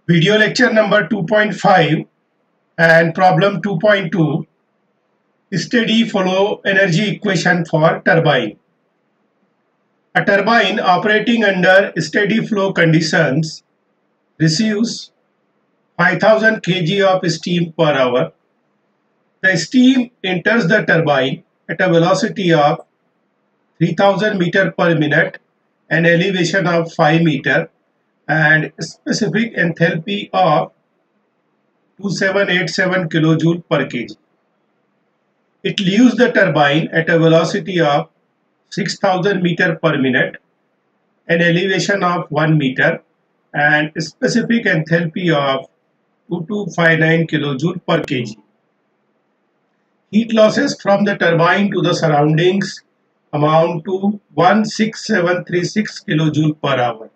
Video lecture number 2.5 and problem 2.2, steady flow energy equation for turbine. A turbine operating under steady flow conditions receives 5000 kg of steam per hour. The steam enters the turbine at a velocity of 3000 meter per minute, an elevation of 5 meter, and specific enthalpy of 2787 kilojoule per kg. It leaves the turbine at a velocity of 6000 meter per minute, an elevation of 1 meter, and specific enthalpy of 2259 kilojoule per kg. Heat losses from the turbine to the surroundings amount to 16736 kilojoule per hour.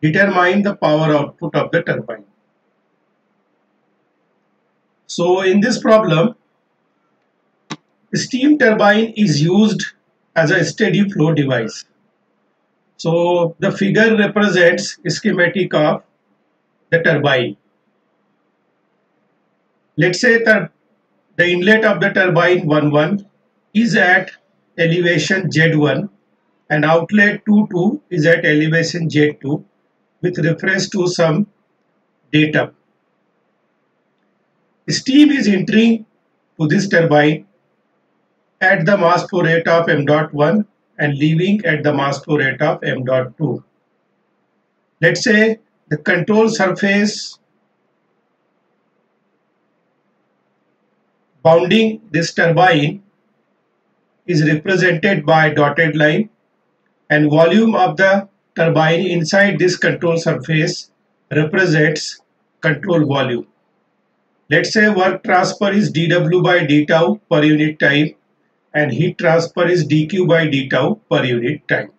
Determine the power output of the turbine. So in this problem, steam turbine is used as a steady flow device. So the figure represents schematic of the turbine. Let's say that the inlet of the turbine 11 is at elevation Z1 and outlet 22 is at elevation Z2 with reference to some datum. Steam is entering to this turbine at the mass flow rate of m.1 and leaving at the mass flow rate of m.2. Let's say the control surface bounding this turbine is represented by dotted line, and volume of the turbine inside this control surface represents control volume. Let's say work transfer is dW by d tau per unit time and heat transfer is dQ by d tau per unit time.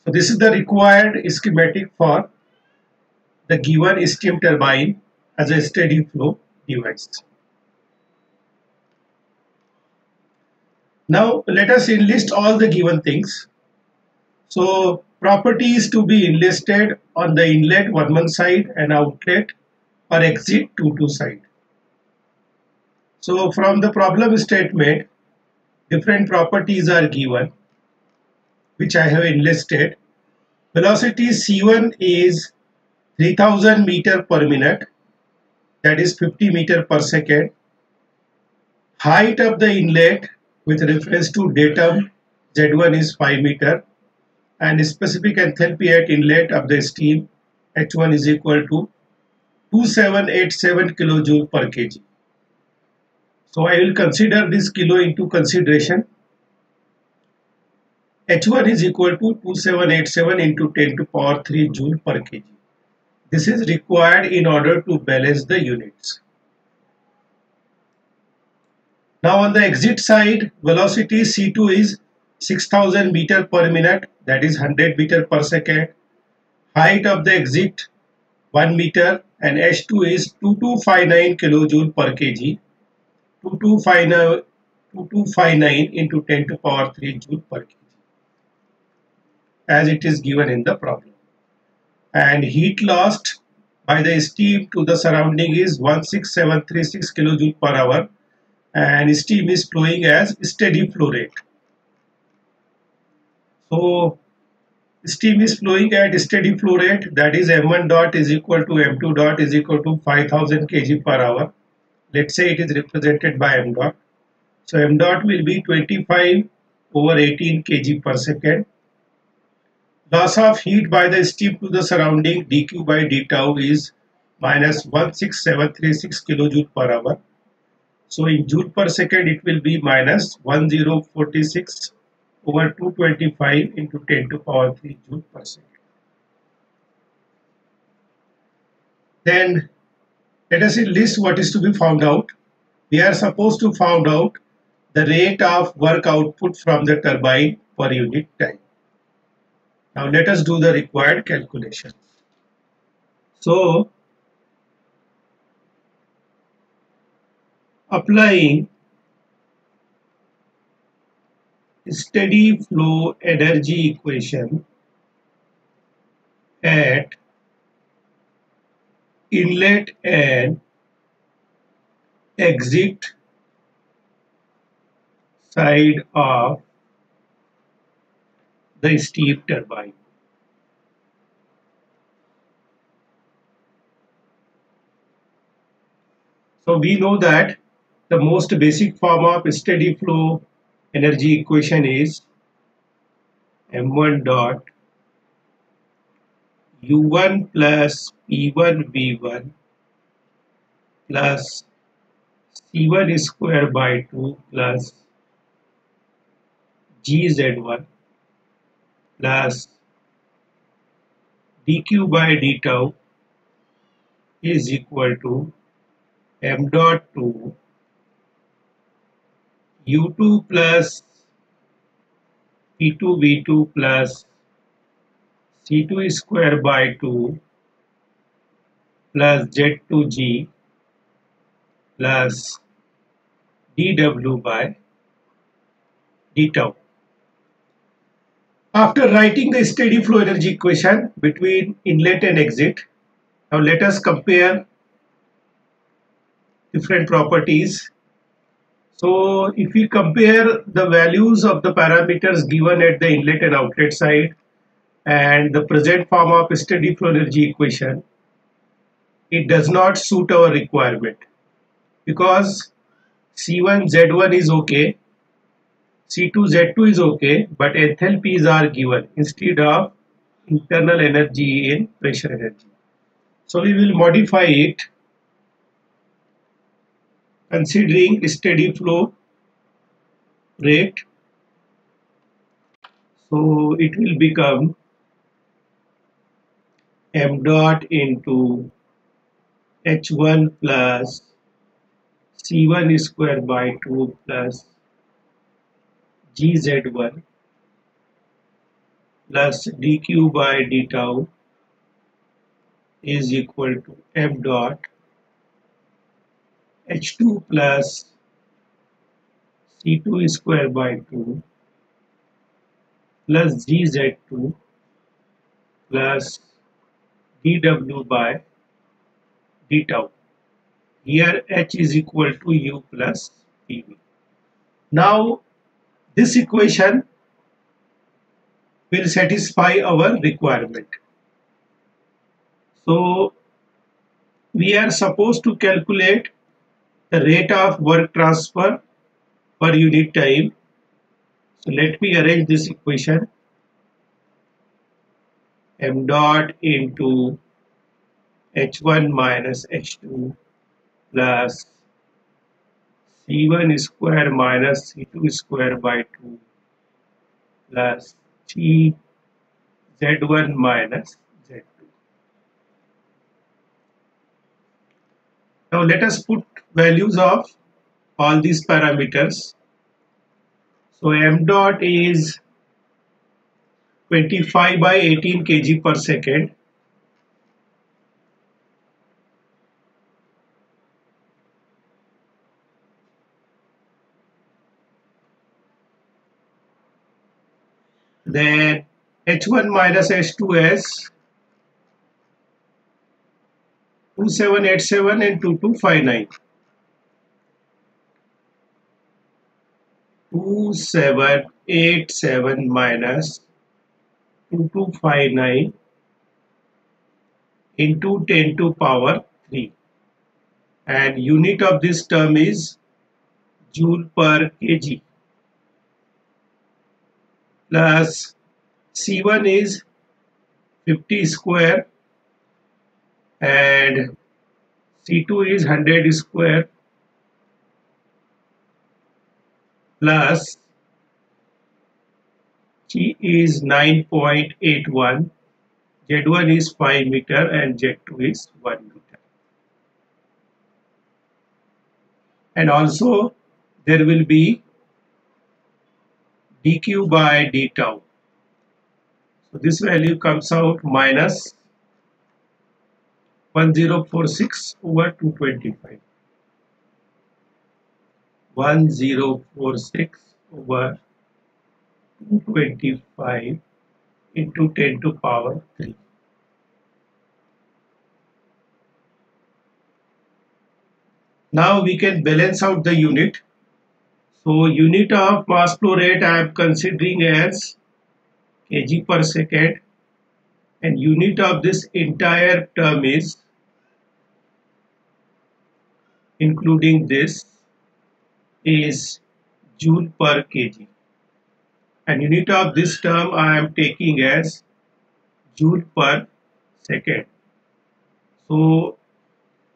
So this is the required schematic for the given steam turbine as a steady flow device. Now let us enlist all the given things. So properties to be enlisted on the inlet 11 side and outlet or exit 22 side. So from the problem statement, different properties are given, which I have enlisted. Velocity C1 is 3000 meter per minute, that is 50 meter per second. Height of the inlet with reference to datum Z1 is 5 meter, and specific enthalpy at inlet of the steam H1 is equal to 2787 kilojoule per kg. So I will consider this kilo into consideration. H1 is equal to 2787 into 10 to power 3 joule per kg. This is required in order to balance the units. Now on the exit side, velocity C2 is 6000 meter per minute, that is 100 meter per second. Height of the exit 1 meter, and H2 is 2259 kilojoule per kg. 2259 into 10 to power 3 joule per kg, as it is given in the problem. And heat lost by the steam to the surrounding is 16736 kilojoule per hour, and steam is flowing as steady flow rate. So steam is flowing at steady flow rate, that is m1 dot is equal to m2 dot is equal to 5000 kg per hour. Let's say it is represented by m dot. So m dot will be 25 over 18 kg per second. Loss of heat by the steam to the surrounding dQ by d tau is minus 16736 kilojoule per hour. So in joule per second it will be minus 1046 over 225 into 10 to power 3 joule per second. Then let us list what is to be found out. We are supposed to find out the rate of work output from the turbine per unit time. Now let us do the required calculations. So applying steady flow energy equation at inlet and exit side of the steam turbine. So we know that the most basic form of steady flow energy equation is m1 dot u1 plus p1 v1 plus c1 square by 2 plus gz1 plus dq by d tau is equal to m dot 2 u2 plus p2 v2 plus c2 square by 2 plus z2g plus dw by d tau. After writing the steady flow energy equation between inlet and exit, now let us compare different properties. So if we compare the values of the parameters given at the inlet and outlet side and the present form of steady flow energy equation, it does not suit our requirement because C1 Z1 is okay, C2 Z2 is okay, but enthalpies are given instead of internal energy in pressure energy. So we will modify it considering steady flow rate. So it will become m dot into h1 plus c1 square by 2 plus gz1 plus dq by d tau is equal to m dot h2 plus c2 square by 2 plus gz2 plus dw by d tau. Here h is equal to u plus pv. Now this equation will satisfy our requirement. So we are supposed to calculate the rate of work transfer per unit time. So let me arrange this equation. M dot into h1 minus h2 plus c1 square minus c2 square by 2 plus g z1 minus z2. Now let us put values of all these parameters. So m dot is 25 by 18 kg per second. Then h1 minus h2 is 2787 and 2259. 2787 minus 2259 into 10 to power 3, and unit of this term is joule per kg, plus C1 is 50 square and C2 is 100 square plus G is 9.81, Z1 is 5 meter and Z2 is 1 meter. And also there will be dq by d tau. So this value comes out minus 1046 over 225. 1046 over 225 into 10 to power 3. Now we can balance out the unit. So unit of mass flow rate I am considering as kg per second, and unit of this entire term is, including this, is joule per kg, and unit of this term I am taking as joule per second. So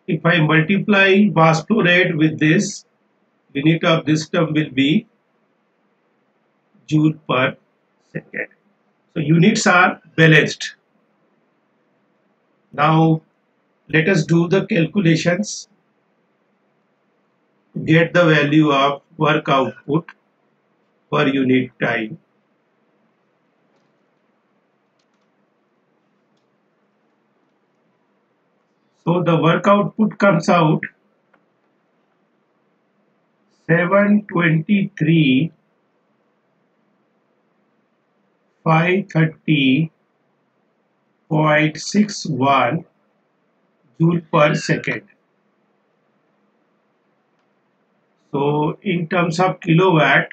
if I multiply mass flow rate with this, unit of this term will be joule per second. So units are balanced. Now let us do the calculations to get the value of work output per unit time. So the work output comes out 723,530.61 joule per second. So in terms of kilowatt,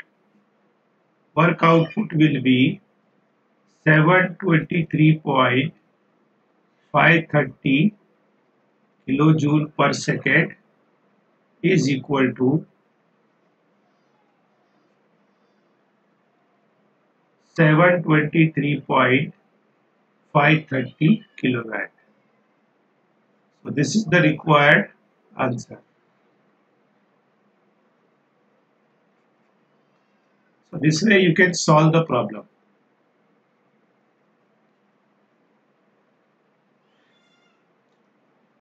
work output will be 723.530 kilojoule per second is equal to 723.530 kilowatt. So this is the required answer. So this way you can solve the problem.